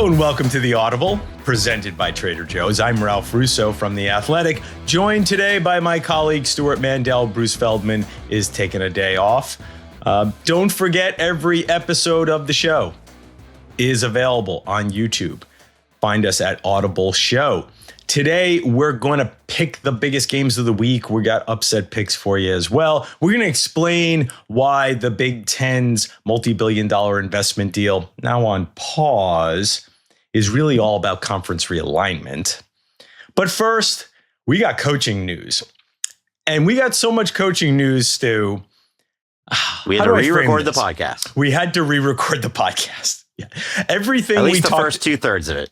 And welcome to The Audible, presented by Trader Joe's. I'm Ralph Russo from The Athletic, joined today by my colleague Stuart Mandel. Bruce Feldman is taking a day off. Don't forget, every episode of the show is available on YouTube. Find us at Audible Show. Today, we're going to pick the biggest games of the week. We got upset picks for you as well. We're going to explain why the Big Ten's multi-billion-dollar investment deal, now on pause, is really all about conference realignment. But first, we got coaching news. And we got so much coaching news, Stu. We had to re-record the podcast. We had to re-record the podcast. Yeah. Everything At least the first 2/3 of it.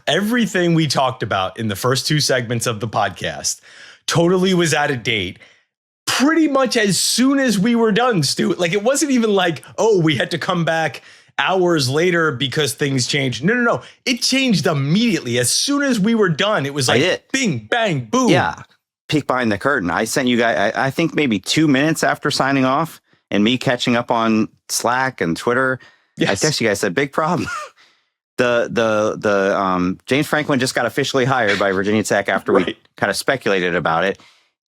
Everything we talked about in the first two segments of the podcast totally was out of date pretty much as soon as we were done, Stu. Like, it wasn't even like, oh, we had to come back hours later because things changed. No. It changed immediately. As soon as we were done, it was like bing, bang, boom. Yeah. Peek behind the curtain. I sent you guys, I think maybe 2 minutes after signing off and me catching up on Slack and Twitter. Yes. I texted you guys, said, big problem. The James Franklin just got officially hired by Virginia Tech after we kind of speculated about it.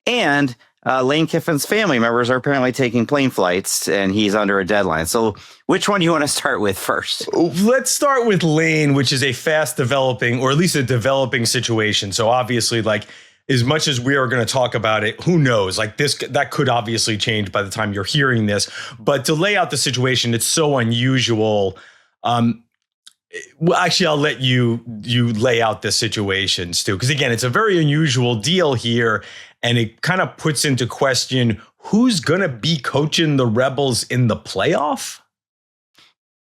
And Lane Kiffin's family members are apparently taking plane flights and he's under a deadline. So which one do you want to start with first? Let's start with Lane, which is a fast developing, or at least a developing situation. So obviously, like, as much as we are going to talk about it, who knows? Like, that could obviously change by the time you're hearing this. But to lay out the situation, it's so unusual. Well, actually, I'll let you lay out the situation, Stu, because again, it's a very unusual deal here, and it kind of puts into question who's going to be coaching the Rebels in the playoff.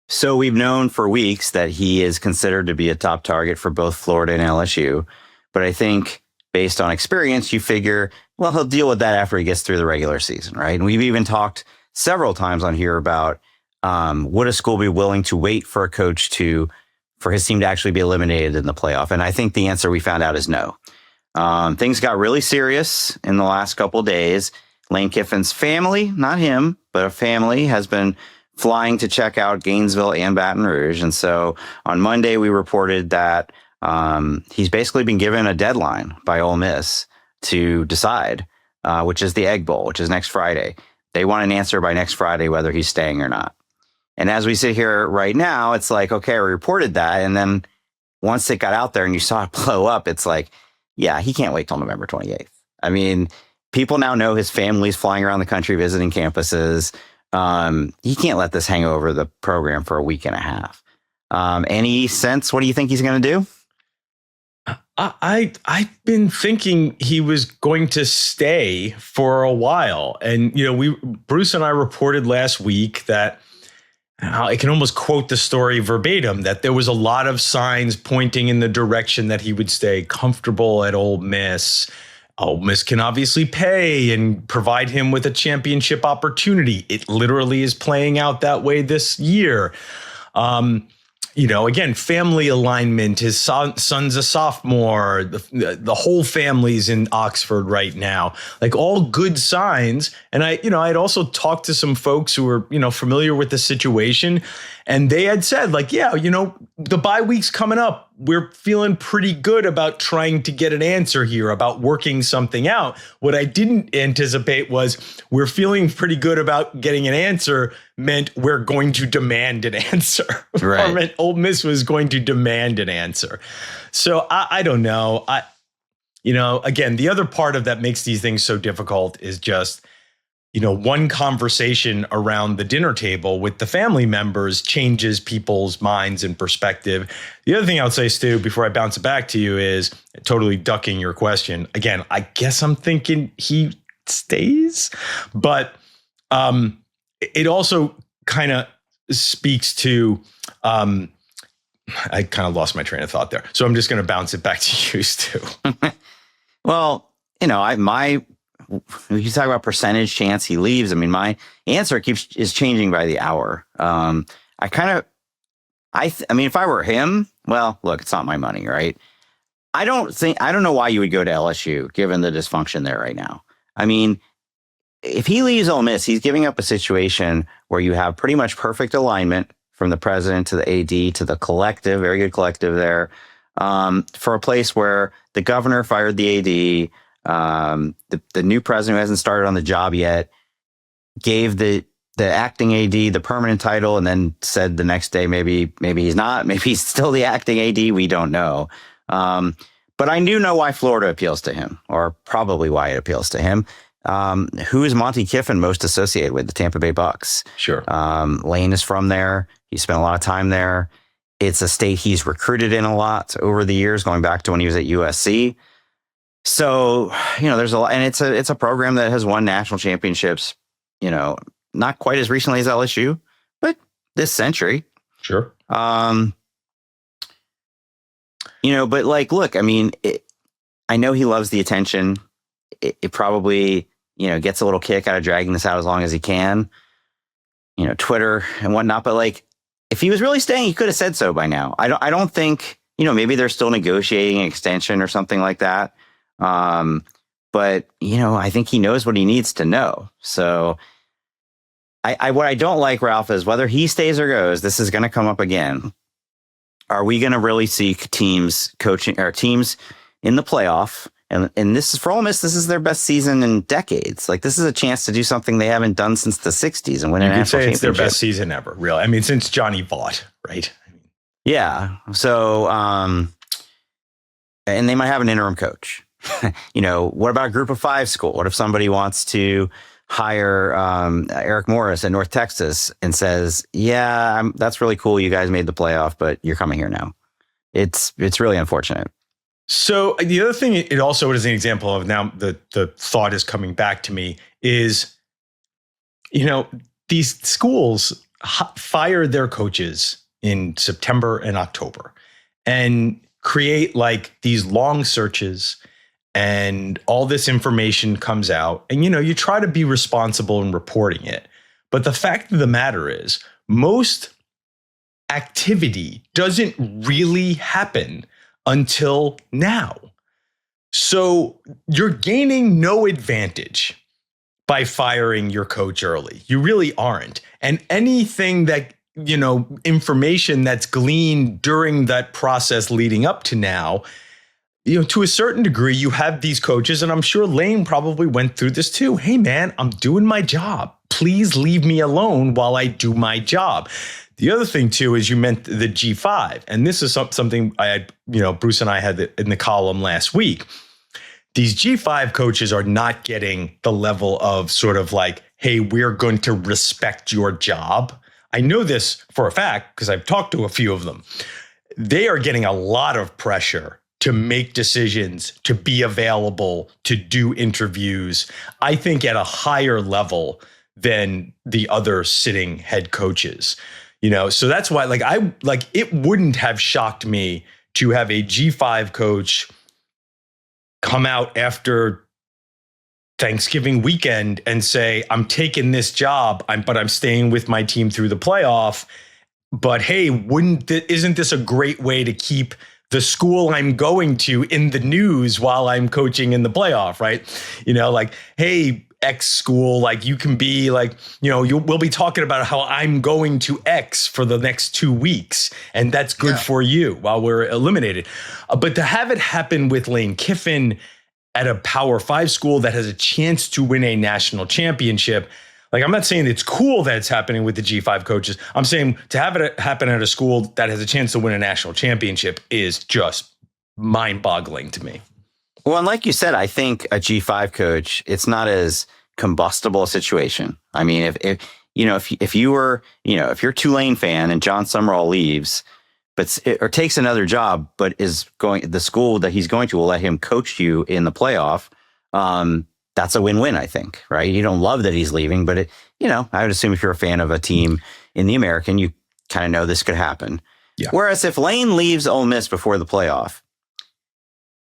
So we've known for weeks that he is considered to be a top target for both Florida and LSU, but I think based on experience, you figure, well, he'll deal with that after he gets through the regular season, right? And we've even talked several times on here about would a school be willing to wait for a coach for his team to actually be eliminated in the playoff? And I think the answer we found out is no. Things got really serious in the last couple of days. Lane Kiffin's family, not him, but a family, has been flying to check out Gainesville and Baton Rouge. And so on Monday, we reported that he's basically been given a deadline by Ole Miss to decide, which is the Egg Bowl, which is next Friday. They want an answer by next Friday whether he's staying or not. And as we sit here right now, it's like, okay, we reported that. And then once it got out there and you saw it blow up, it's like, yeah, he can't wait till November 28th. I mean, people now know his family's flying around the country visiting campuses. He can't let this hang over the program for a week and a half. Any sense, what do you think he's going to do? I've been thinking he was going to stay for a while. And, Bruce and I reported last week that I can almost quote the story verbatim, that there was a lot of signs pointing in the direction that he would stay comfortable at Ole Miss. Ole Miss can obviously pay and provide him with a championship opportunity. It literally is playing out that way this year. Again, family alignment. His son's a sophomore. The whole family's in Oxford right now. Like, all good signs. And I'd also talked to some folks who were, familiar with the situation, and they had said, like, yeah, the bye week's coming up. We're feeling pretty good about trying to get an answer here, about working something out. What I didn't anticipate was we're feeling pretty good about getting an answer meant we're going to demand an answer. Right. Or meant Ole Miss was going to demand an answer. So I don't know. Again, the other part of that makes these things so difficult is just, one conversation around the dinner table with the family members changes people's minds and perspective. The other thing I would say, Stu, before I bounce it back to you, is totally ducking your question. Again, I guess I'm thinking he stays, but it also kind of speaks to, I kind of lost my train of thought there. So I'm just going to bounce it back to you, Stu. Well, you talk about percentage chance he leaves. I mean, my answer is changing by the hour. I mean, if I were him, well, look, it's not my money, right? I don't know why you would go to LSU given the dysfunction there right now. I mean, if he leaves Ole Miss, he's giving up a situation where you have pretty much perfect alignment from the president to the AD to the collective, very good collective there, for a place where the governor fired the AD, the new president who hasn't started on the job yet gave the acting AD the permanent title, and then said the next day maybe he's not, maybe he's still the acting AD. We don't know. But I do know why Florida appeals to him, or probably why it appeals to him. Who is Monty Kiffin most associated with? The Tampa Bay Bucks. Sure. Lane is from there. He spent a lot of time there. It's a state he's recruited in a lot over the years, going back to when he was at USC. So, there's a lot, and it's a program that has won national championships, not quite as recently as LSU, but this century. Sure. But look, I mean, I know he loves the attention. It probably, gets a little kick out of dragging this out as long as he can, Twitter and whatnot. But if he was really staying, he could have said so by now. I don't think, maybe they're still negotiating an extension or something like that. But I think he knows what he needs to know. So what I don't like, Ralph, is whether he stays or goes, this is going to come up again. Are we going to really see teams coaching or teams in the playoff? And this is for Ole Miss. This is their best season in decades. This is a chance to do something they haven't done since the '60s and win a national championship. It's their best season ever, really. I mean, since Johnny Vaught, right? Yeah. So, and they might have an interim coach. What about a group of five school? What if somebody wants to hire Eric Morris in North Texas and says, yeah, that's really cool. You guys made the playoff, but you're coming here now. It's really unfortunate. So the other thing it also is an example of, now the thought is coming back to me, is, these schools fire their coaches in September and October and create these long searches, and all this information comes out, and, you try to be responsible in reporting it. But the fact of the matter is, most activity doesn't really happen until now. So you're gaining no advantage by firing your coach early. You really aren't. And anything that, information that's gleaned during that process leading up to now, to a certain degree, you have these coaches, and I'm sure Lane probably went through this too. Hey, man, I'm doing my job. Please leave me alone while I do my job. The other thing, too, is you meant the G5. And this is something I had, Bruce and I had in the column last week. These G5 coaches are not getting the level of sort of hey, we're going to respect your job. I know this for a fact because I've talked to a few of them. They are getting a lot of pressure to make decisions, to be available, to do interviews, I think at a higher level than the other sitting head coaches. So that's why it wouldn't have shocked me to have a G5 coach come out after Thanksgiving weekend and say, I'm taking this job, but I'm staying with my team through the playoff. But hey, isn't this a great way to keep the school I'm going to in the news while I'm coaching in the playoff, right? Hey, X school, you can be we'll be talking about how I'm going to X for the next 2 weeks, and that's good for you while we're eliminated. But to have it happen with Lane Kiffin at a Power 5 school that has a chance to win a national championship, I'm not saying it's cool that it's happening with the G5 coaches. I'm saying to have it happen at a school that has a chance to win a national championship is just mind-boggling to me. Well, and like you said, I think a G5 coach, it's not as combustible a situation. I mean, if you're a Tulane fan and John Summerall leaves, or takes another job, but the school that he's going to will let him coach you in the playoff, that's a win-win, I think, right? You don't love that he's leaving, but I would assume if you're a fan of a team in the American, you kind of know this could happen. Yeah. Whereas if Lane leaves Ole Miss before the playoff,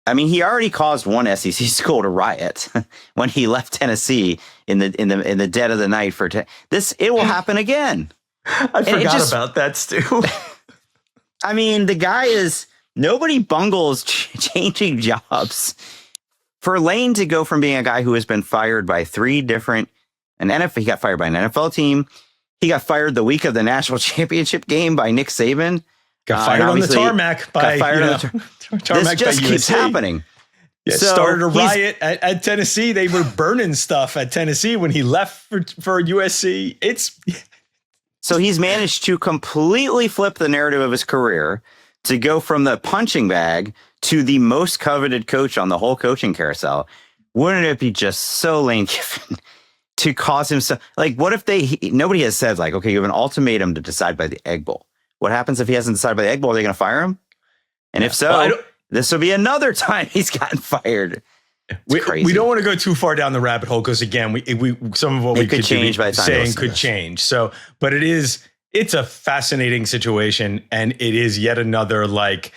I mean, he already caused one SEC school to riot when he left Tennessee in the dead of the night for this. It will happen again. I forgot about that, Stu. I mean, the guy nobody bungles changing jobs. For Lane to go from being a guy who has been fired by he got fired by an NFL team. He got fired the week of the national championship game by Nick Saban. Got fired on the tarmac by tarmac. This just keeps happening. Yeah, so started a riot at Tennessee. They were burning stuff at Tennessee when he left for USC. So he's managed to completely flip the narrative of his career to go from the punching bag to the most coveted coach on the whole coaching carousel. Wouldn't it be just so Lane Kiffin to cause him so, like, what if nobody has said, like, okay, you have an ultimatum to decide by the Egg Bowl. What happens if he hasn't decided by the Egg Bowl? Are they going to fire him? And if so, this will be another time he's gotten fired. We don't want to go too far down the rabbit hole because, again, some of what we could change by saying could change. So, but it's a fascinating situation, and it is yet another like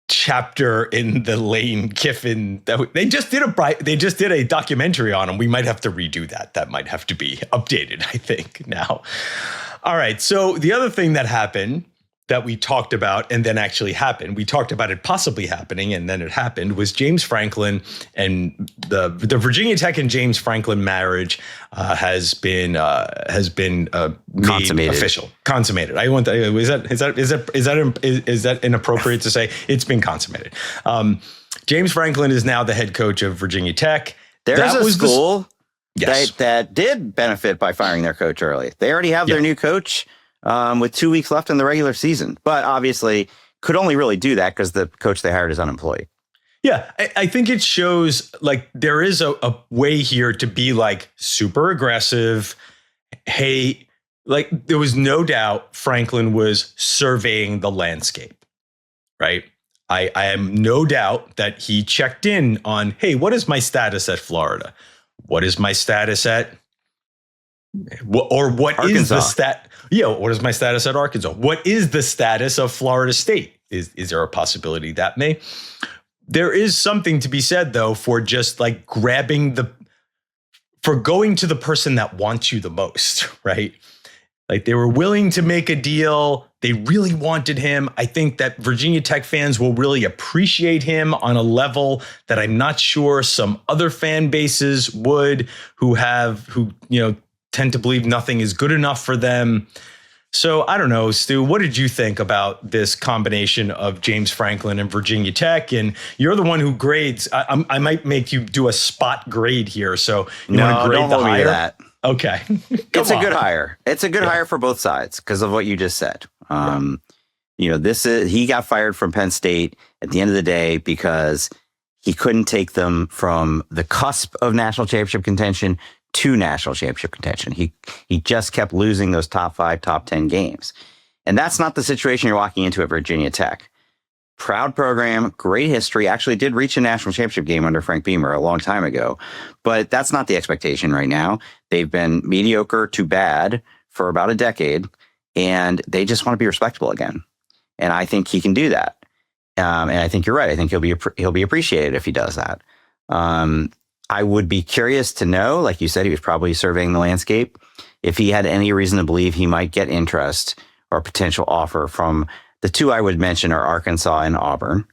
chapter in the Lane Kiffin that they just did a documentary on him. We might have to redo that. That might have to be updated, I think, now. All right. So the other thing that happened that we talked about and then actually happened, we talked about it possibly happening and then it happened, was James Franklin and the Virginia Tech and James Franklin marriage has been made official, consummated. I want that. Is that inappropriate to say? It's been consummated. James Franklin is now the head coach of Virginia Tech. There's a school that did benefit by firing their coach early. They already have their new coach. With 2 weeks left in the regular season, but obviously could only really do that because the coach they hired is unemployed. Yeah, I think it shows like there is a way here to be like super aggressive. Hey, like there was no doubt Franklin was surveying the landscape, right? I am no doubt that he checked in on, hey, what is my status at Florida? What is my status at what Arkansas. Is the stat? Yeah, what is my status at Arkansas? What is the status of Florida State? Is there a possibility that may? There is something to be said, though, for just like for going to the person that wants you the most, right? Like they were willing to make a deal. They really wanted him. I think that Virginia Tech fans will really appreciate him on a level that I'm not sure some other fan bases would, who tend to believe nothing is good enough for them. So I don't know, Stu, what did you think about this combination of James Franklin and Virginia Tech? And you're the one who grades. I might make you do a spot grade here. So you want to grade the hire? That. Okay. It's a good hire. It's a good hire for both sides because of what you just said. He got fired from Penn State at the end of the day because he couldn't take them from the cusp of national championship contention to national championship contention. He just kept losing those top 5, top 10 games. And that's not the situation you're walking into at Virginia Tech. Proud program, great history, actually did reach a national championship game under Frank Beamer a long time ago. But that's not the expectation right now. They've been mediocre to bad for about a decade, and they just want to be respectable again. And I think he can do that. And I think you're right. I think he'll be appreciated if he does that. I would be curious to know, like you said, he was probably surveying the landscape, if he had any reason to believe he might get interest or potential offer from the two I would mention are Arkansas and Auburn.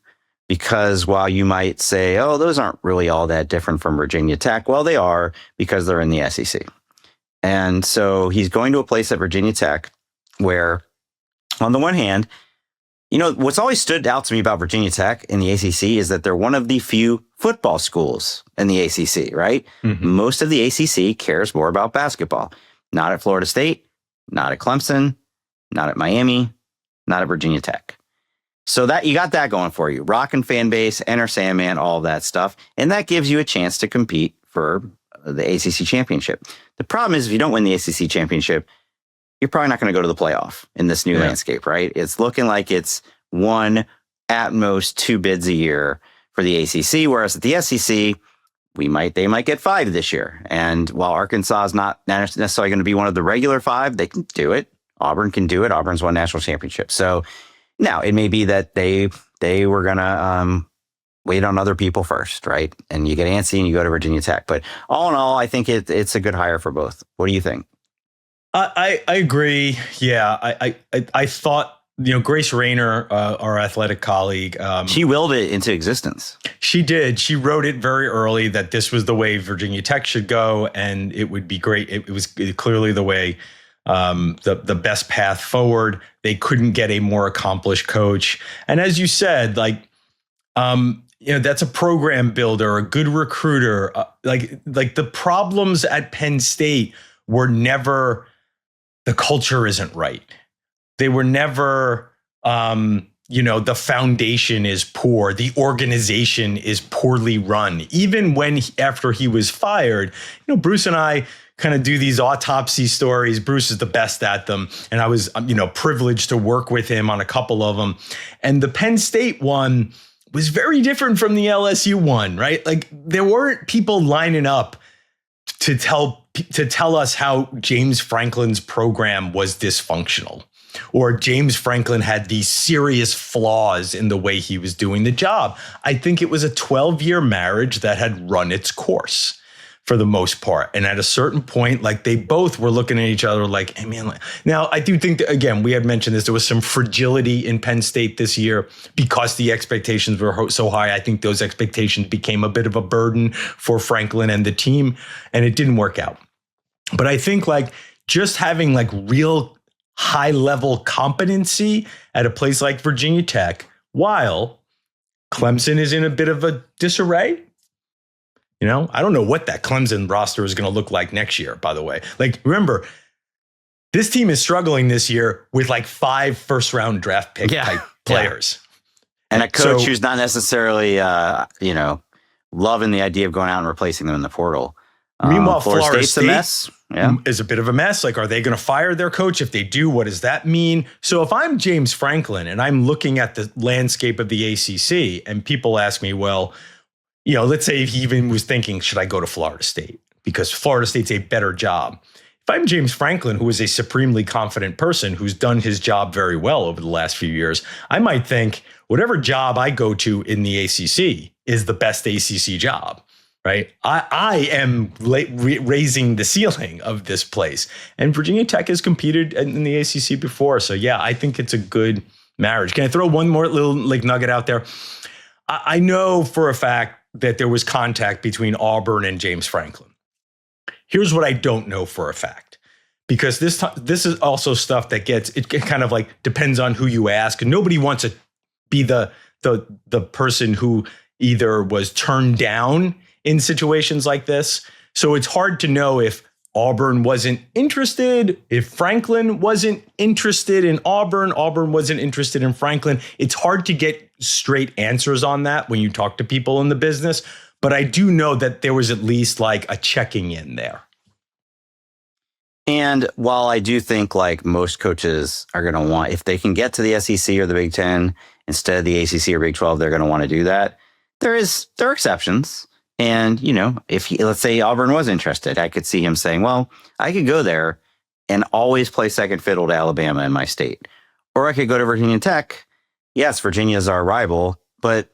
Because while you might say, oh, those aren't really all that different from Virginia Tech, well, they are because they're in the SEC. And so he's going to a place at Virginia Tech where, on the one hand, what's always stood out to me about Virginia Tech in the ACC is that they're one of the few football schools in the ACC, right? Mm-hmm. Most of the ACC cares more about basketball. Not at Florida State, not at Clemson, not at Miami, not at Virginia Tech. So that you got that going for you. Rockin' fan base, Enter Sandman, all that stuff. And that gives you a chance to compete for the ACC championship. The problem is if you don't win the ACC championship, you're probably not going to go to the playoff in this new landscape, right? It's looking like it's 1, at most 2 bids a year for the ACC, whereas at the SEC, they might get 5 this year. And while Arkansas is not necessarily going to be one of the regular 5, they can do it. Auburn can do it. Auburn's won national championships. So now it may be that they were going to wait on other people first, right? And you get antsy and you go to Virginia Tech. But all in all, I think it's a good hire for both. What do you think? I agree. Yeah, I thought, Grace Rayner, our athletic colleague, she willed it into existence. She did. She wrote it very early that this was the way Virginia Tech should go, and it would be great. It was clearly the way the best path forward. They couldn't get a more accomplished coach. And as you said, like, that's a program builder, a good recruiter. Like the problems at Penn State were never, the culture isn't right. They were never, the foundation is poor. The organization is poorly run. Even after he was fired, Bruce and I kind of do these autopsy stories. Bruce is the best at them. And I was, privileged to work with him on a couple of them. And the Penn State one was very different from the LSU one, right? Like there weren't people lining up to tell us how James Franklin's program was dysfunctional, or James Franklin had these serious flaws in the way he was doing the job. I think it was a 12-year marriage that had run its course for the most part. And at a certain point, like they both were looking at each other like, hey man, now I do think that, again, we had mentioned this, there was some fragility in Penn State this year because the expectations were so high. I think those expectations became a bit of a burden for Franklin and the team, and it didn't work out. But I think like just having like real high level competency at a place like Virginia Tech, while Clemson is in a bit of a disarray. I don't know what that Clemson roster is going to look like next year, by the way. Like, remember, this team is struggling this year with like 5 first-round draft pick type players. And a coach who's not necessarily, loving the idea of going out and replacing them in the portal. Meanwhile, Florida State's a mess. Yeah. Is a bit of a mess. Like, are they going to fire their coach? If they do, what does that mean? So if I'm James Franklin and I'm looking at the landscape of the ACC and people ask me, well, let's say if he even was thinking, should I go to Florida State? Because Florida State's a better job. If I'm James Franklin, who is a supremely confident person who's done his job very well over the last few years, I might think whatever job I go to in the ACC is the best ACC job, right? I am raising the ceiling of this place. And Virginia Tech has competed in the ACC before. So yeah, I think it's a good marriage. Can I throw one more little nugget out there? I know for a fact that there was contact between Auburn and James Franklin. Here's what I don't know for a fact, because this is also stuff that it kind of like depends on who you ask. And nobody wants to be the person who either was turned down in situations like this. So it's hard to know if Auburn wasn't interested, if Franklin wasn't interested in Auburn wasn't interested in Franklin. It's hard to get straight answers on that when you talk to people in the business. But I do know that there was at least like a checking in there. And while I do think like most coaches are going to want, if they can get to the SEC or the Big Ten instead of the ACC or Big 12, they're going to want to do that. There are exceptions. And, if let's say Auburn was interested, I could see him saying, well, I could go there and always play second fiddle to Alabama in my state. Or I could go to Virginia Tech. Yes, Virginia is our rival, but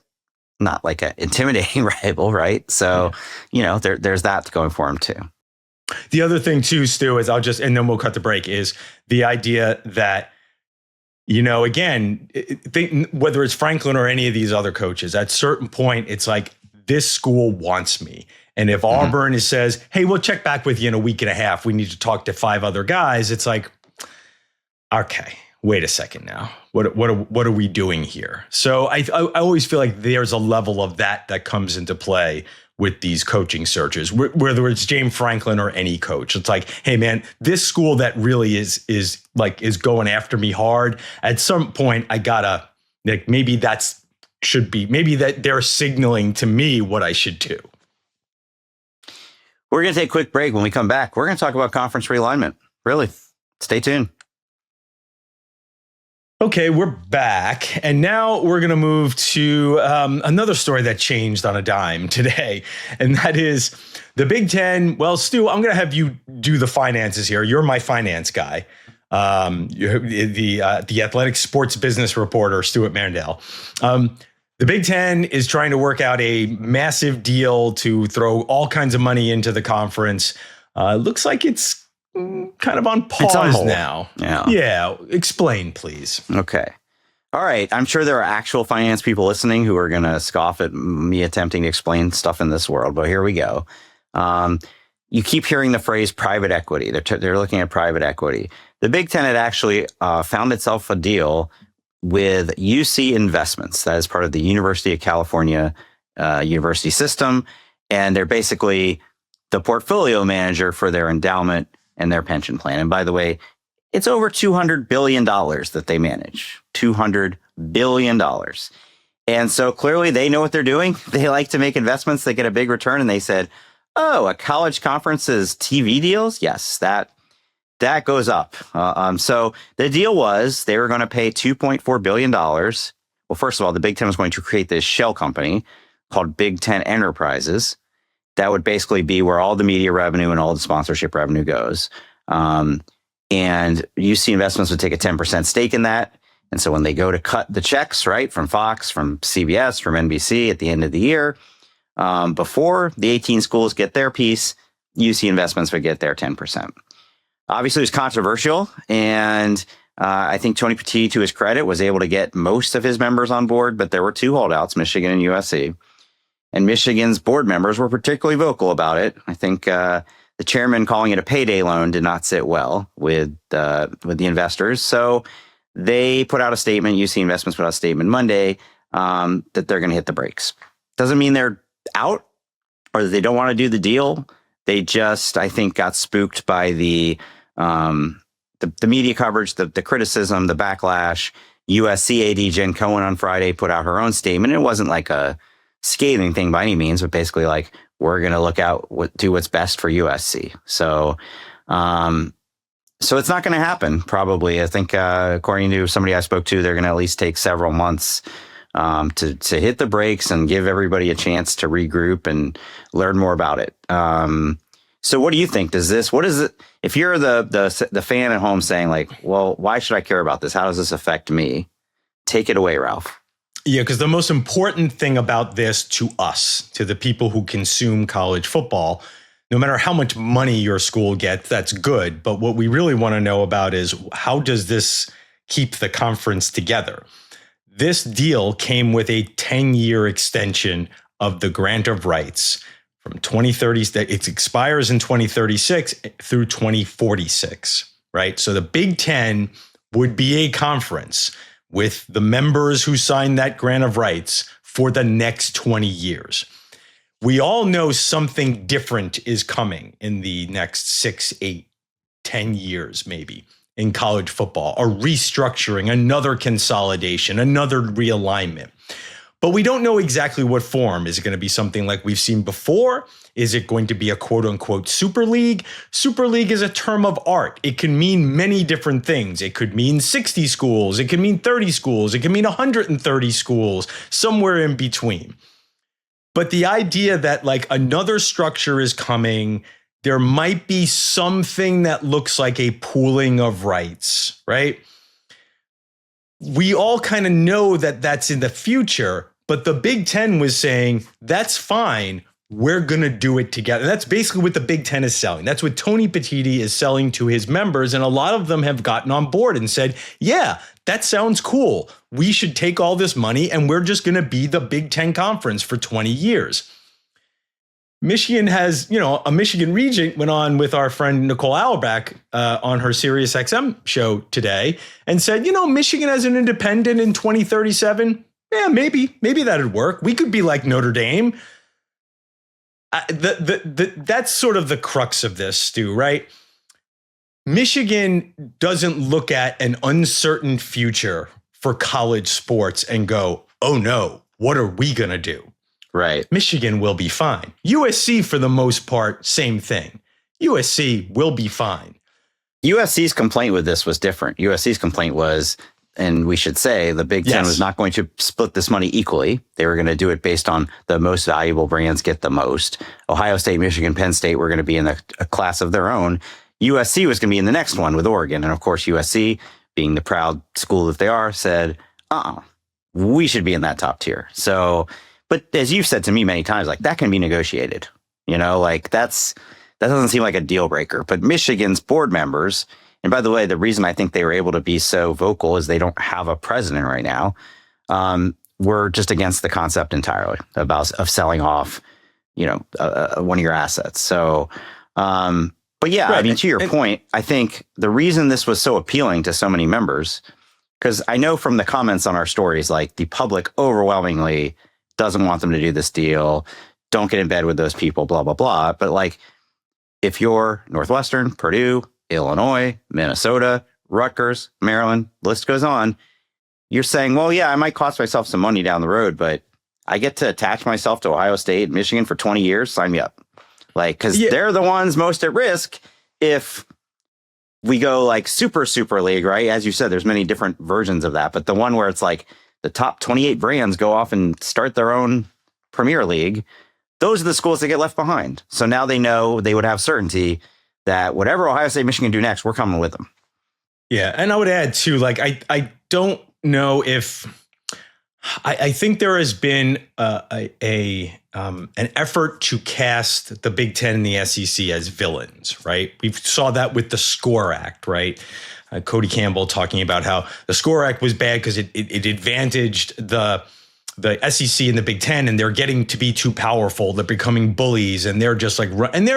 not like an intimidating rival, right? So, there's that going for him too. The other thing too, Stu, is and then we'll cut the break, is the idea that, again, whether it's Franklin or any of these other coaches, at a certain point, it's like, this school wants me. And if Auburn says, hey, we'll check back with you in a week and a half, we need to talk to 5 other guys. It's like, okay, wait a second now. What are we doing here? So I always feel like there's a level of that comes into play with these coaching searches, whether it's James Franklin or any coach. It's like, hey man, this school that really is going after me hard. At some point, I gotta maybe that they're signaling to me what I should do. We're going to take a quick break. When we come back, we're going to talk about conference realignment. Really, stay tuned. Okay, we're back. And now we're going to move to another story that changed on a dime today. And that is the Big Ten. Well, Stu, I'm going to have you do the finances here. You're my finance guy. You're the Athletic Sports Business reporter, Stuart Mandel. The Big Ten is trying to work out a massive deal to throw all kinds of money into the conference. Looks like it's kind of on pause now. Yeah. Explain, please. Okay. All right. I'm sure there are actual finance people listening who are going to scoff at me attempting to explain stuff in this world, but here we go. you keep hearing the phrase private equity. They're looking at private equity. The Big Ten had actually found itself a deal with UC Investments. That is part of the University of California university system. And they're basically the portfolio manager for their endowment and their pension plan. And by the way, it's over $200 billion that they manage. $200 billion. And so clearly they know what they're doing. They like to make investments that get a big return. And they said, oh, a college conference's TV deals? Yes, that goes up. So the deal was they were going to pay $2.4 billion. Well, first of all, the Big Ten was going to create this shell company called Big Ten Enterprises. That would basically be where all the media revenue and all the sponsorship revenue goes. And UC Investments would take a 10% stake in that. And so when they go to cut the checks, right, from Fox, from CBS, from NBC at the end of the year, before the 18 schools get their piece, UC Investments would get their 10%. Obviously, it was controversial. And I think Tony Petit, to his credit, was able to get most of his members on board. But there were two holdouts, Michigan and USC. And Michigan's board members were particularly vocal about it. I think the chairman calling it a payday loan did not sit well with the investors. So they put out a statement, UC Investments put out a statement Monday that they're going to hit the brakes. Doesn't mean they're out or that they don't want to do the deal. They just, I think, got spooked by the media coverage, the criticism, the backlash. USC AD Jen Cohen on Friday put out her own statement. It wasn't like a scathing thing by any means, but basically like, we're going to look out, do what's best for USC. So it's not going to happen, probably. I think, according to somebody I spoke to, they're going to at least take several months to hit the brakes and give everybody a chance to regroup and learn more about it. So what do you think? What is it? If you're the fan at home saying like, well, why should I care about this? How does this affect me? Take it away, Ralph. Yeah, because the most important thing about this to us, to the people who consume college football, no matter how much money your school gets, that's good. But what we really want to know about is, how does this keep the conference together? This deal came with a 10-year extension of the grant of rights from 2030. It expires in 2036 through 2046, right? So the Big Ten would be a conference with the members who signed that grant of rights for the next 20 years. We all know something different is coming in the next 6, 8, 10 years, maybe, in college football. A restructuring, another consolidation, another realignment. But we don't know exactly what form. Is it going to be something like we've seen before? Is it going to be a quote unquote super league? Super league is a term of art. It can mean many different things. It could mean 60 schools. It could mean 30 schools. It could mean 130 schools, somewhere in between. But the idea that like another structure is coming, there might be something that looks like a pooling of rights, right? We all kind of know that that's in the future, but the Big Ten was saying, that's fine. We're going to do it together. And that's basically what the Big Ten is selling. That's what Tony Petit is selling to his members. And a lot of them have gotten on board and said, yeah, that sounds cool. We should take all this money and we're just going to be the Big Ten conference for 20 years. Michigan has, a Michigan regent went on with our friend Nicole Auerbach on her Sirius XM show today and said, Michigan as an independent in 2037, yeah, maybe that'd work. We could be like Notre Dame. That's sort of the crux of this, Stu, right? Michigan doesn't look at an uncertain future for college sports and go, oh no, what are we going to do? Right. Michigan will be fine. USC, for the most part, same thing. USC will be fine. USC's complaint with this was different. USC's complaint was, and we should say, the Big Ten was not going to split this money equally. They were going to do it based on the most valuable brands get the most. Ohio State, Michigan, Penn State were going to be in a class of their own. USC was going to be in the next one with Oregon. And of course, USC, being the proud school that they are, said, we should be in that top tier. So, but as you've said to me many times, like that can be negotiated. That doesn't seem like a deal breaker. But Michigan's board members, and by the way, the reason I think they were able to be so vocal is they don't have a president right now. We're just against the concept entirely of selling off, one of your assets. So But yeah, Right. I mean, to your point, I think the reason this was so appealing to so many members, because I know from the comments on our stories, like the public overwhelmingly doesn't want them to do this deal. Don't get in bed with those people, blah, blah, blah. But like, if you're Northwestern, Purdue, Illinois, Minnesota, Rutgers, Maryland, list goes on, you're saying, well, yeah, I might cost myself some money down the road, but I get to attach myself to Ohio State, Michigan for 20 years. Sign me up. Like, because they're the ones most at risk if we go like super league, right? As you said, there's many different versions of that, but the one where it's like the top 28 brands go off and start their own Premier League, those are the schools that get left behind. So now they know they would have certainty that whatever Ohio State, Michigan do next, we're coming with them. Yeah. And I would add too, like, I don't know if I think there has been an effort to cast the Big Ten and the SEC as villains, right? We saw that with the SCORE Act, right? Cody Campbell talking about how the SCORE Act was bad because it advantaged the SEC and the Big Ten, and they're getting to be too powerful. They're becoming bullies, and they're just like, and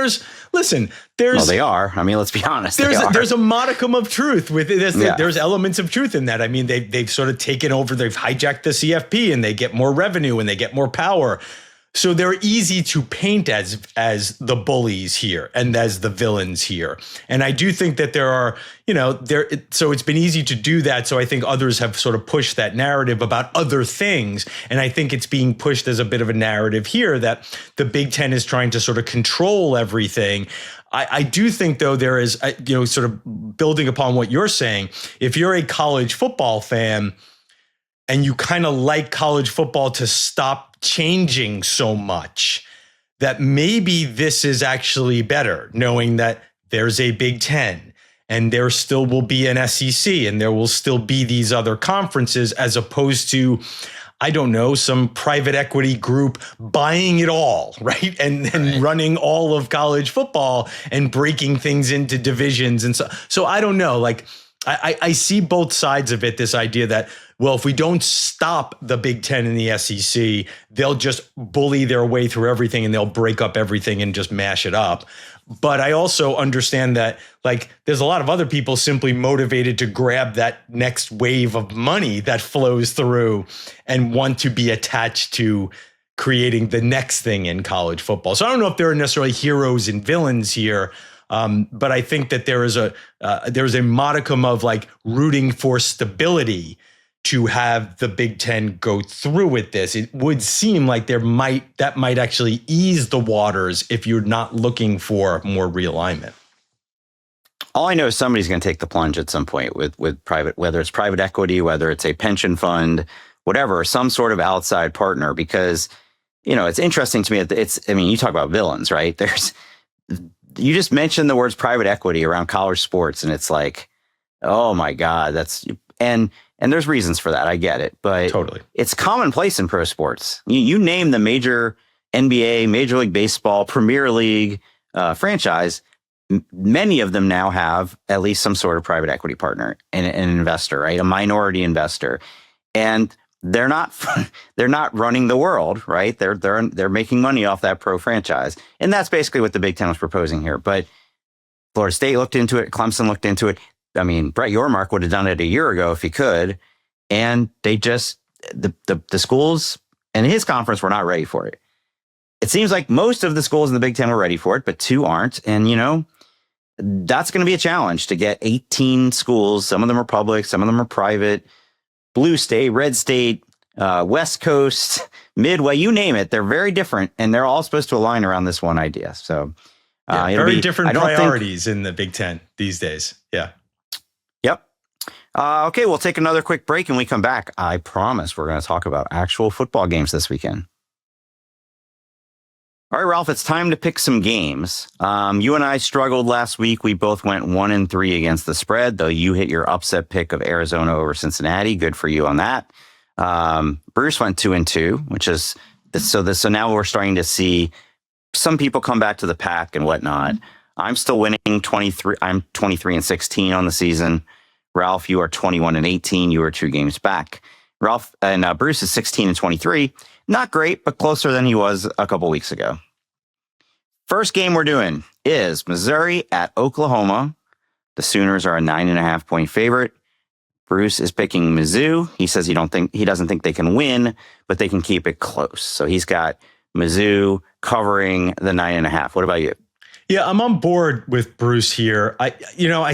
well, they are. I mean, let's be honest. There's a modicum of truth with this. Yeah. There's elements of truth in that. I mean, they've sort of taken over. They've hijacked the CFP, and they get more revenue and they get more power. So they're easy to paint as the bullies here and as the villains here. And I do think that there are, so it's been easy to do that. So I think others have sort of pushed that narrative about other things. And I think it's being pushed as a bit of a narrative here that the Big Ten is trying to sort of control everything. I do think, though, there is, sort of building upon what you're saying, if you're a college football fan and you kind of like college football to stop changing so much, that maybe this is actually better, knowing that there's a Big Ten and there still will be an SEC and there will still be these other conferences, as opposed to, I don't know, some private equity group buying it all, right? And running all of college football and breaking things into divisions. And so I don't know, like, I see both sides of it, this idea that, well, if we don't stop the Big Ten and the SEC, they'll just bully their way through everything and they'll break up everything and just mash it up. But I also understand that, like, there's a lot of other people simply motivated to grab that next wave of money that flows through and want to be attached to creating the next thing in college football. So I don't know if there are necessarily heroes and villains here. But I think that there's a modicum of like rooting for stability to have the Big Ten go through with this. It would seem like that might actually ease the waters if you're not looking for more realignment. All I know is somebody's going to take the plunge at some point with private, whether it's private equity, whether it's a pension fund, whatever, some sort of outside partner, because, it's interesting to me that you talk about villains, right? You just mentioned the words private equity around college sports, and it's like, oh my God, and there's reasons for that. I get it, but totally, it's commonplace in pro sports. You name the major NBA, Major League Baseball, Premier League franchise, many of them now have at least some sort of private equity partner and an investor, right? A minority investor, and they're not running the world, right? They're making money off that pro franchise. And that's basically what the Big Ten was proposing here. But Florida State looked into it. Clemson looked into it. I mean, Brett Yormark would have done it a year ago if he could. And they just, the schools and his conference were not ready for it. It seems like most of the schools in the Big Ten were ready for it, but 2 aren't. And, that's going to be a challenge to get 18 schools. Some of them are public, some of them are private. Blue State, Red State, West Coast, Midway, you name it. They're very different, and they're all supposed to align around this one idea. So, very different priorities in the Big Ten these days. Yeah. Yep. Okay, we'll take another quick break, and we come back. I promise we're going to talk about actual football games this weekend. All right, Ralph, it's time to pick some games. You and I struggled last week. We both went 1-3 against the spread, though you hit your upset pick of Arizona over Cincinnati. Good for you on that. Bruce went 2-2, which is so now we're starting to see some people come back to the pack and whatnot. I'm still winning 23. I'm 23-16 on the season. Ralph, you are 21-18. You are 2 games back. Ralph and Bruce is 16-23. Not great, but closer than he was a couple weeks ago. First game we're doing is Missouri at Oklahoma. The Sooners are a 9.5-point favorite. Bruce is picking Mizzou. He says he doesn't think they can win, but they can keep it close. So he's got Mizzou covering the 9.5. What about you? Yeah, I'm on board with Bruce here. I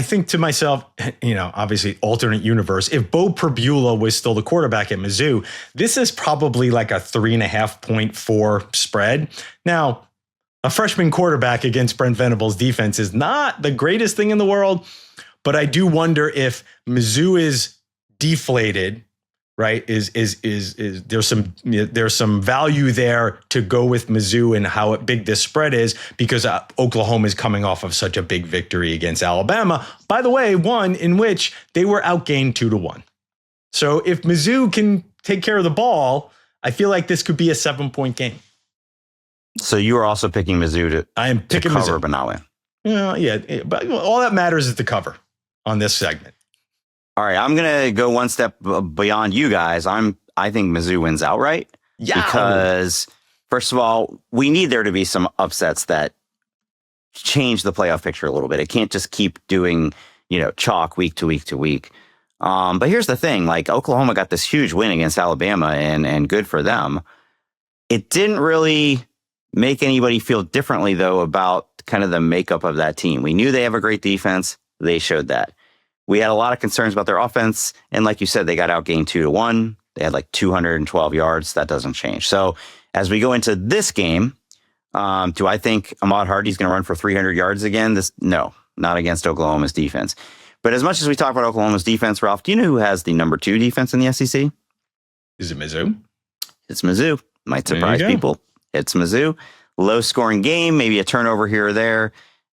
think to myself, obviously alternate universe, if Bo Perbula was still the quarterback at Mizzou, this is probably like a 3.5-4 spread. Now, a freshman quarterback against Brent Venables' defense is not the greatest thing in the world, but I do wonder if Mizzou is deflated, right? Is there's some value there to go with Mizzou and how big this spread is, because Oklahoma is coming off of such a big victory against Alabama. By the way, one in which they were outgained 2-1. So if Mizzou can take care of the ball, I feel like this could be a 7-point game. So you are also picking Mizzou to cover, Mizzou, but not win. Yeah, but all that matters is the cover on this segment. All right, I'm gonna go one step beyond you guys. I think Mizzou wins outright. Yeah, because first of all, we need there to be some upsets that change the playoff picture a little bit. It can't just keep doing chalk week to week to week. But here's the thing: like Oklahoma got this huge win against Alabama, and good for them. It didn't really make anybody feel differently, though, about kind of the makeup of that team. We knew they have a great defense. They showed that. We had a lot of concerns about their offense. And like you said, they got outgained 2-1. They had like 212 yards. That doesn't change. So as we go into this game, do I think Ahmad Hardy's going to run for 300 yards again? No, not against Oklahoma's defense. But as much as we talk about Oklahoma's defense, Ralph, do you know who has the number 2 defense in the SEC? Is it Mizzou? It's Mizzou. Might surprise people. It's Mizzou. Low scoring game, maybe a turnover here or there.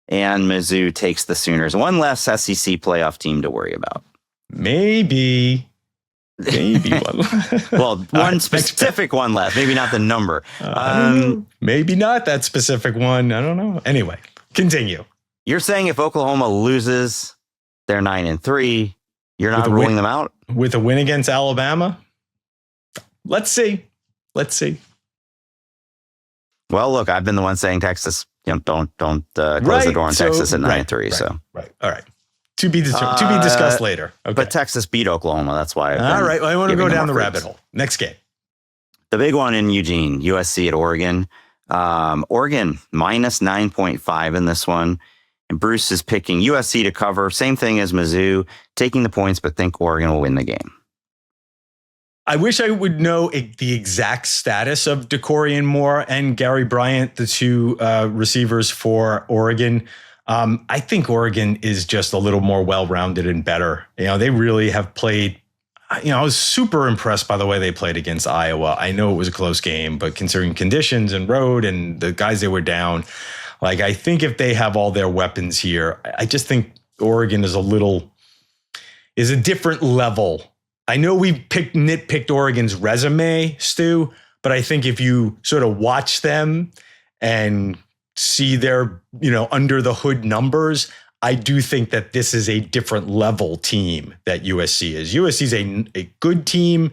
And Mizzou takes the Sooners. One less SEC playoff team to worry about. Maybe one. Well, one specific one less. Maybe not the number. Maybe not that specific one. I don't know. Anyway, continue. You're saying if Oklahoma loses, they're 9-3. You're not ruling them out with a win against Alabama. Let's see. Well, look, I've been the one saying Texas, don't close the door on Texas at 9-3. Right. All right. To be discussed later. Okay. But Texas beat Oklahoma. That's why. All right. Well, I want to go down the rabbit hole. Next game. The big one in Eugene, USC at Oregon. Oregon minus 9.5 in this one. And Bruce is picking USC to cover. Same thing as Mizzou, taking the points, but think Oregon will win the game. I wish I would know the exact status of DeCorian Moore and Gary Bryant, the two receivers for Oregon. I think Oregon is just a little more well-rounded and better. They really have played. I was super impressed by the way they played against Iowa. I know it was a close game, but considering conditions and road and the guys they were down, I think if they have all their weapons here, I just think Oregon is a different level. I know we nitpicked Oregon's resume, Stu, but I think if you sort of watch them and see their, under the hood numbers, I do think that this is a different level team that USC is. USC is a good team.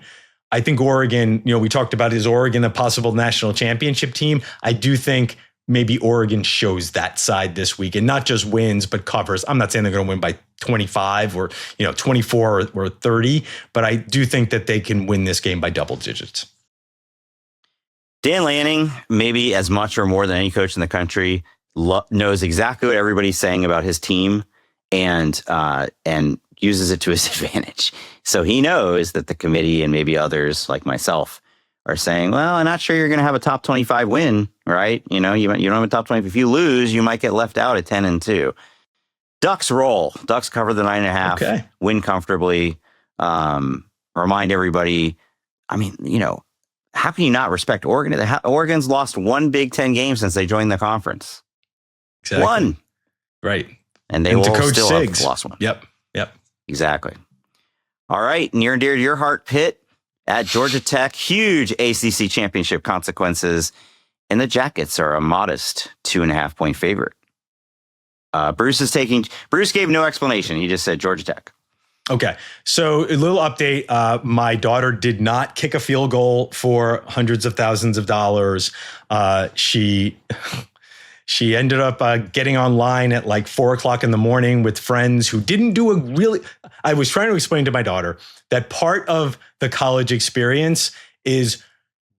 I think Oregon, we talked about, is Oregon a possible national championship team? I do think maybe Oregon shows that side this week and not just wins, but covers. I'm not saying they're going to win by 25 or 24 or 30, but I do think that they can win this game by double digits. Dan Lanning, maybe as much or more than any coach in the country, knows exactly what everybody's saying about his team and uses it to his advantage. So he knows that the committee and maybe others like myself are saying, well, I'm not sure you're going to have a top 25 win, right? You don't have a top 20. If you lose, you might get left out at 10-2. Ducks roll. Ducks cover the 9.5. Okay. Win comfortably. Remind everybody. How can you not respect Oregon? Oregon's lost one Big Ten game since they joined the conference. Exactly. One. Right. And they will still have lost one. Yep. Exactly. All right. Near and dear to your heart, Pitt at Georgia Tech. Huge ACC championship consequences. And the Jackets are a modest 2.5-point favorite. Bruce gave no explanation. He just said Georgia Tech. Okay. So a little update. My daughter did not kick a field goal for hundreds of thousands of dollars. She She ended up getting online at like 4:00 in the morning with friends who didn't do a really. I was trying to explain to my daughter that part of the college experience is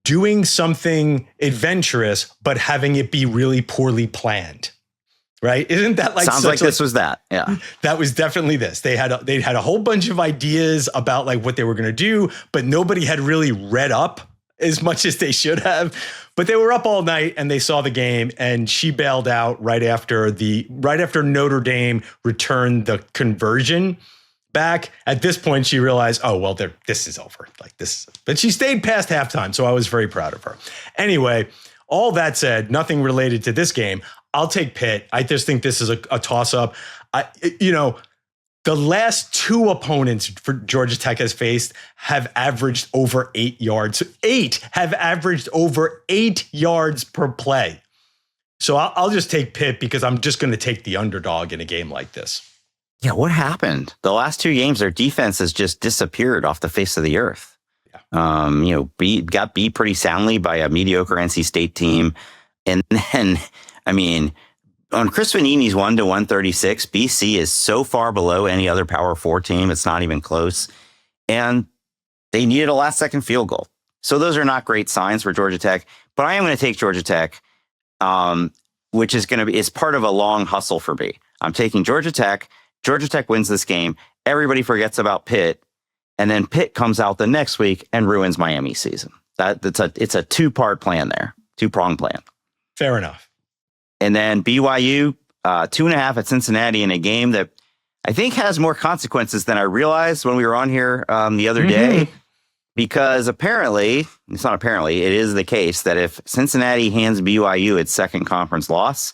doing something adventurous, but having it be really poorly planned. Right? Isn't that like sounds like this was that? Yeah, that was definitely this. They had a whole bunch of ideas about like what they were going to do, but nobody had really read up as much as they should have. But they were up all night and they saw the game, and she bailed out right after Notre Dame returned the conversion back. At this point, she realized, oh well, this is over. Like this, but she stayed past halftime, so I was very proud of her. Anyway, all that said, nothing related to this game. I'll take Pitt. I just think this is a toss-up. The last two opponents for Georgia Tech has faced have averaged over 8 yards. Have averaged over 8 yards per play. So I'll just take Pitt because I'm just going to take the underdog in a game like this. Yeah, what happened? The last two games, their defense has just disappeared off the face of the earth. Yeah. Got beat pretty soundly by a mediocre NC State team. And then, on Chris Vanini's 1-136, BC is so far below any other Power 4 team. It's not even close. And they needed a last-second field goal. So those are not great signs for Georgia Tech. But I am going to take Georgia Tech, which is part of a long hustle for me. I'm taking Georgia Tech. Georgia Tech wins this game. Everybody forgets about Pitt. And then Pitt comes out the next week and ruins Miami's season. It's a two-part plan there. Two-pronged plan. Fair enough. And then BYU, 2.5 at Cincinnati in a game that I think has more consequences than I realized when we were on here the other day. Because it is the case that if Cincinnati hands BYU its second conference loss,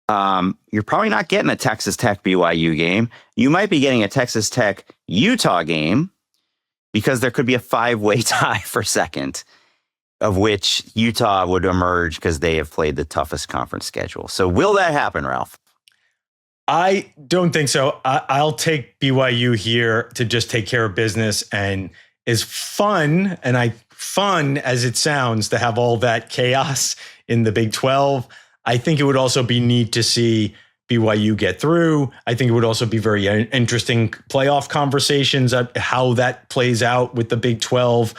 you're probably not getting a Texas Tech BYU game. You might be getting a Texas Tech Utah game because there could be a 5-way tie for second, of which Utah would emerge because they have played the toughest conference schedule. So will that happen, Ralph? I don't think so. I'll take BYU here to just take care of business. And as fun as it sounds to have all that chaos in the Big 12, I think it would also be neat to see BYU get through. I think it would also be very interesting playoff conversations at how that plays out with the Big 12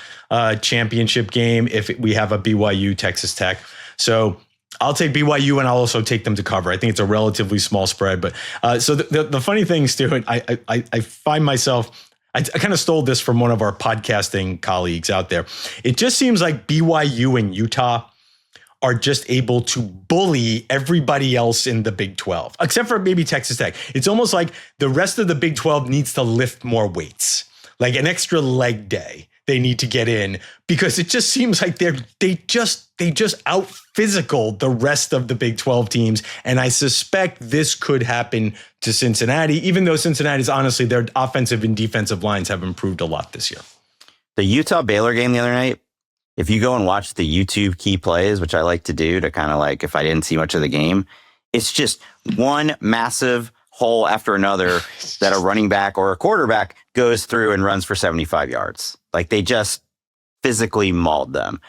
championship game if we have a BYU Texas Tech. So I'll take BYU and I'll also take them to cover. I think it's a relatively small spread. But so the funny thing, Stuart, I find myself, I kind of stole this from one of our podcasting colleagues out there. It just seems like BYU and Utah are just able to bully everybody else in the Big 12, except for maybe Texas Tech. It's almost like the rest of the Big 12 needs to lift more weights, like an extra leg day they need to get in, because it just seems like they just out physical the rest of the Big 12 teams. And I suspect this could happen to Cincinnati, even though Cincinnati's honestly, their offensive and defensive lines have improved a lot this year. The Utah Baylor game the other night, if you go and watch the YouTube key plays, which I like to do to kind of like, if I didn't see much of the game, it's just one massive hole after another that a running back or a quarterback goes through and runs for 75 yards. Like they just physically mauled them.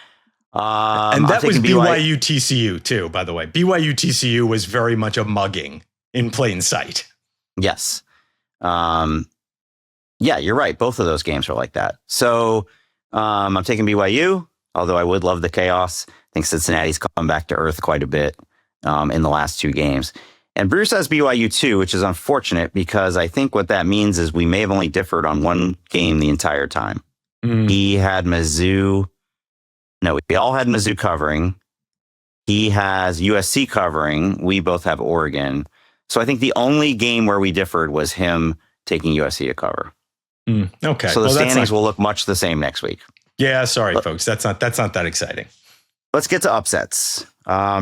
And that was BYU TCU too, by the way. BYU TCU was very much a mugging in plain sight. Yes. Yeah, you're right. Both of those games are like that. So I'm taking BYU. Although I would love the chaos. I think Cincinnati's come back to earth quite a bit in the last two games. And Bruce has BYU too, which is unfortunate because I think what that means is we may have only differed on one game the entire time. He had Mizzou. No, we all had Mizzou covering. He has USC covering. We both have Oregon. So I think the only game where we differed was him taking USC to cover. Okay. So the standings will look much the same next week. Yeah, sorry, folks. That's not that exciting. Let's get to upsets.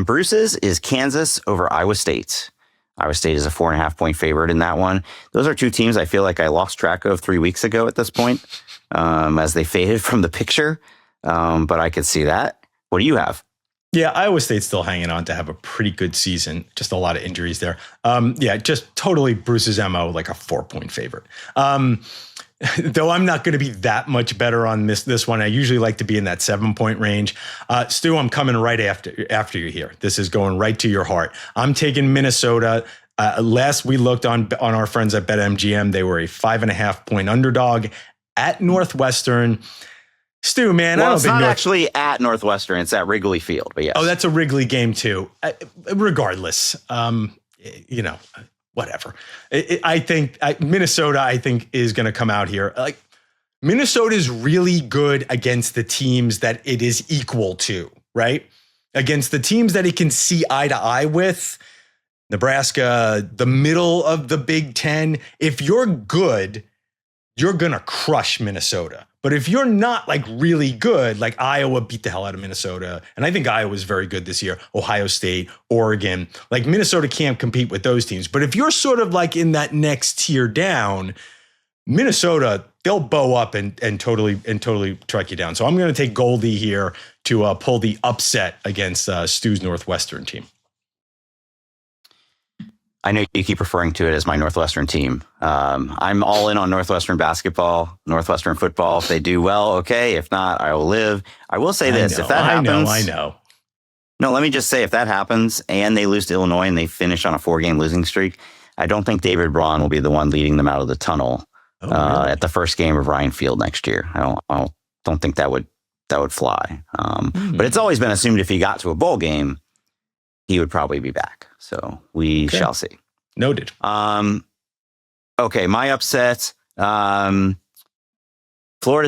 Bruce's is Kansas over Iowa State. Iowa State is a 4.5-point favorite in that one. Those are two teams I feel like I lost track of 3 weeks ago at this point as they faded from the picture. But I could see that. What do you have? Yeah, Iowa State's still hanging on to have a pretty good season. Just a lot of injuries there. Yeah, just totally Bruce's MO, like a 4-point favorite. though I'm not going to be that much better on this one. I usually like to be in that 7-point range. Stu, I'm coming right after you here. This is going right to your heart. I'm taking Minnesota. Last we looked on our friends at BetMGM, they were a 5.5-point underdog at Northwestern. Stu, man, well, it's not actually at Northwestern. It's at Wrigley Field, but yes. Oh, that's a Wrigley game too. Regardless, whatever. I think Minnesota, is going to come out here. Like, Minnesota is really good against the teams that it is equal to, right? Against the teams that it can see eye to eye with. Nebraska, the middle of the Big Ten. If you're good, you're going to crush Minnesota. But if you're not like really good, like Iowa beat the hell out of Minnesota, and I think Iowa was very good this year, Ohio State, Oregon, like Minnesota can't compete with those teams. But if you're sort of like in that next tier down, Minnesota, they'll bow up and totally track you down. So I'm going to take Goldie here to pull the upset against Stu's Northwestern team. I know you keep referring to it as my Northwestern team. I'm all in on Northwestern basketball, Northwestern football. If they do well, okay. If not, I will live. I will say this. If that happens. I know. No, let me just say, if that happens and they lose to Illinois and they finish on a 4-game losing streak, I don't think David Braun will be the one leading them out of the tunnel really? At the first game of Ryan Field next year. I don't think that would fly. But it's always been assumed if he got to a bowl game, he would probably be back. So we shall see. Noted. Okay, my upset. Florida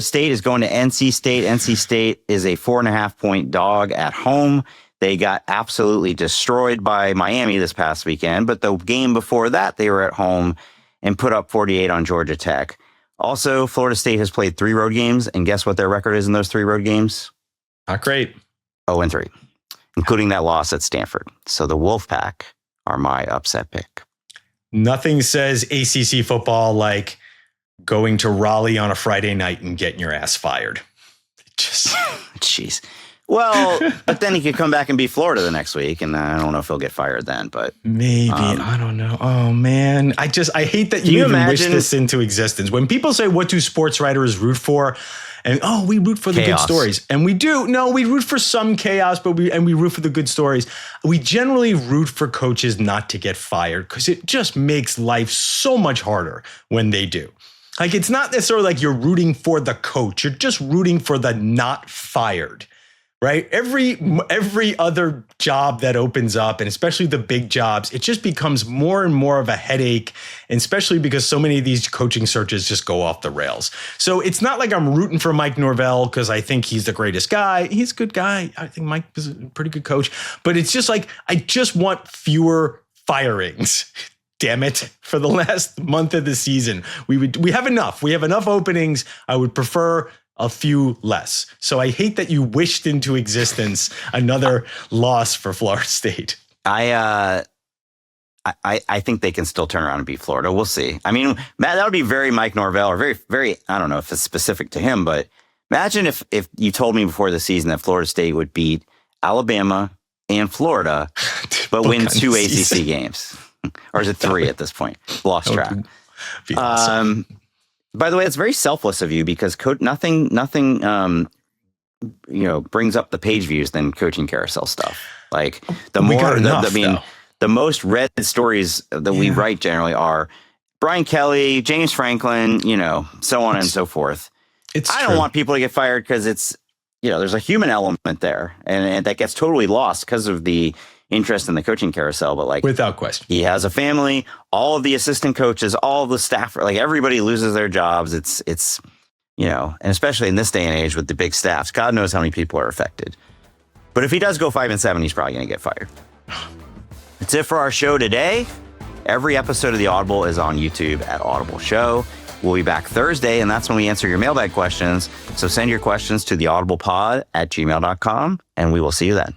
State is going to NC State. NC State is a 4.5-point dog at home. They got absolutely destroyed by Miami this past weekend, but the game before that, they were at home and put up 48 on Georgia Tech. Also, Florida State has played 3 road games, and guess what their record is in those 3 road games? Not great. 0-3. Including that loss at Stanford. So the Wolfpack are my upset pick. Nothing says ACC football like going to Raleigh on a Friday night and getting your ass fired. Just jeez. Well, but then he could come back and beat Florida the next week, and I don't know if he'll get fired then. But maybe I don't know. Oh man, I hate that you even wish this into existence. When people say, "What do sports writers root for?" And we root for the chaos. Good stories. And we do. No, we root for some chaos, but we root for the good stories. We generally root for coaches not to get fired because it just makes life so much harder when they do. Like, it's not necessarily like you're rooting for the coach. You're just rooting for the not fired. Right? Every other job that opens up, and especially the big jobs, it just becomes more and more of a headache, and especially because so many of these coaching searches just go off the rails. So it's not like I'm rooting for Mike Norvell because I think he's the greatest guy. He's a good guy. I think Mike is a pretty good coach. But it's just like, I just want fewer firings. Damn it. For the last month of the season, we have enough. We have enough openings. I would prefer a few less. So I hate that you wished into existence another loss for Florida State. I think they can still turn around and beat Florida. We'll see. I mean, Matt, that would be very Mike Norvell, or very, very, I don't know if it's specific to him, but imagine if you told me before the season that Florida State would beat Alabama and Florida, but win 2 ACC games. Or is it 3 at this point? Lost track. Awesome. By the way, it's very selfless of you because nothing brings up the page views than coaching carousel stuff. Like the most read stories that we write generally are Brian Kelly, James Franklin, so on and so forth. I don't want people to get fired because it's, there's a human element there, and that gets totally lost because of the interest in the coaching carousel. But like, without question, he has a family, all of the assistant coaches, all of the staff, like everybody loses their jobs. It's and especially in this day and age with the big staffs, God knows how many people are affected. But if he does go 5-7, he's probably going to get fired. That's it for our show today. Every episode of The Audible is on YouTube at Audible Show. We'll be back Thursday, and that's when we answer your mailbag questions. So send your questions to theaudiblepod@gmail.com, and we will see you then.